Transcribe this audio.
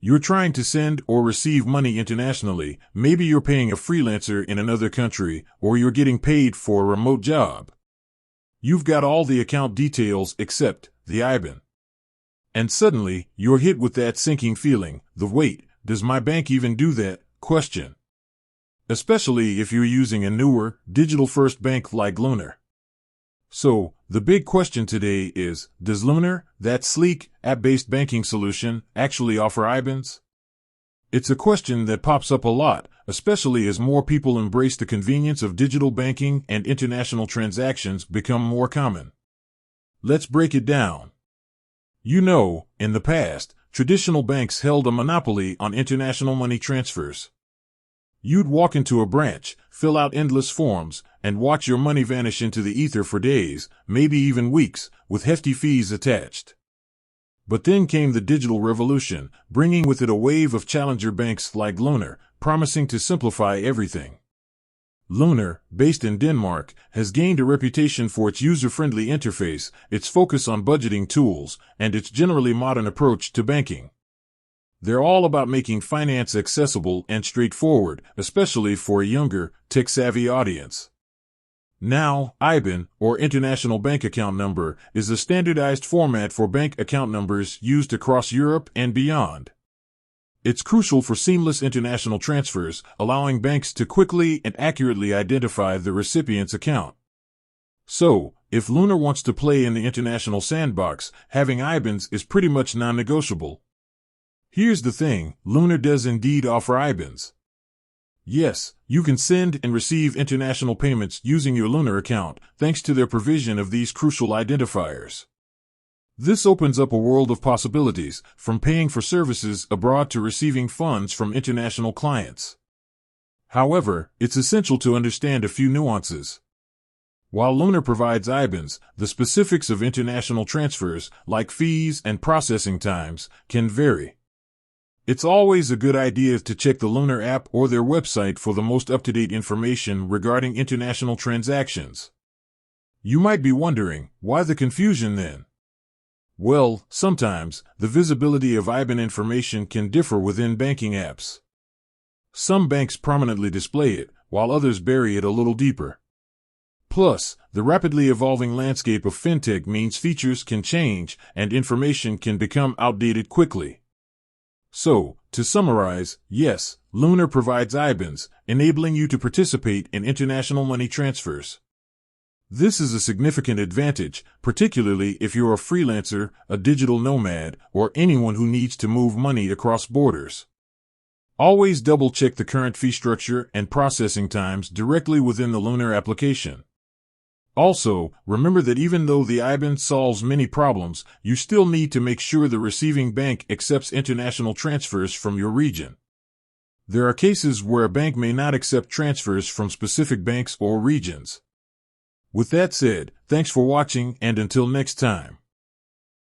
You're trying to send or receive money internationally. Maybe you're paying a freelancer in another country, or you're getting paid for a remote job. You've got all the account details except the IBAN. And suddenly, you're hit with that sinking feeling, the wait, does my bank even do that? Question. Especially if you're using a newer, digital-first bank like Lunar. So, the big question today is, does Lunar, that sleek, app-based banking solution, actually offer IBANs? It's a question that pops up a lot, especially as more people embrace the convenience of digital banking and international transactions become more common. Let's break it down. You know, in the past, traditional banks held a monopoly on international money transfers. You'd walk into a branch, fill out endless forms, and watch your money vanish into the ether for days, maybe even weeks, with hefty fees attached. But then came the digital revolution, bringing with it a wave of challenger banks like Lunar, promising to simplify everything. Lunar, based in Denmark, has gained a reputation for its user-friendly interface, its focus on budgeting tools, and its generally modern approach to banking. They're all about making finance accessible and straightforward, especially for a younger, tech-savvy audience. Now, IBAN, or International Bank Account Number, is a standardized format for bank account numbers used across Europe and beyond. It's crucial for seamless international transfers, allowing banks to quickly and accurately identify the recipient's account. So, if Lunar wants to play in the international sandbox, having IBANs is pretty much non-negotiable. Here's the thing, Lunar does indeed offer IBANs. Yes, you can send and receive international payments using your Lunar account, thanks to their provision of these crucial identifiers. This opens up a world of possibilities, from paying for services abroad to receiving funds from international clients. However, it's essential to understand a few nuances. While Lunar provides IBANs, the specifics of international transfers, like fees and processing times, can vary. It's always a good idea to check the Lunar app or their website for the most up-to-date information regarding international transactions. You might be wondering, why the confusion then? Well, sometimes, the visibility of IBAN information can differ within banking apps. Some banks prominently display it, while others bury it a little deeper. Plus, the rapidly evolving landscape of fintech means features can change, and information can become outdated quickly. So, to summarize, yes, Lunar provides IBANs, enabling you to participate in international money transfers. This is a significant advantage, particularly if you're a freelancer, a digital nomad, or anyone who needs to move money across borders. Always double-check the current fee structure and processing times directly within the Lunar application. Also, remember that even though the IBAN solves many problems, you still need to make sure the receiving bank accepts international transfers from your region. There are cases where a bank may not accept transfers from specific banks or regions. With that said, thanks for watching, and until next time.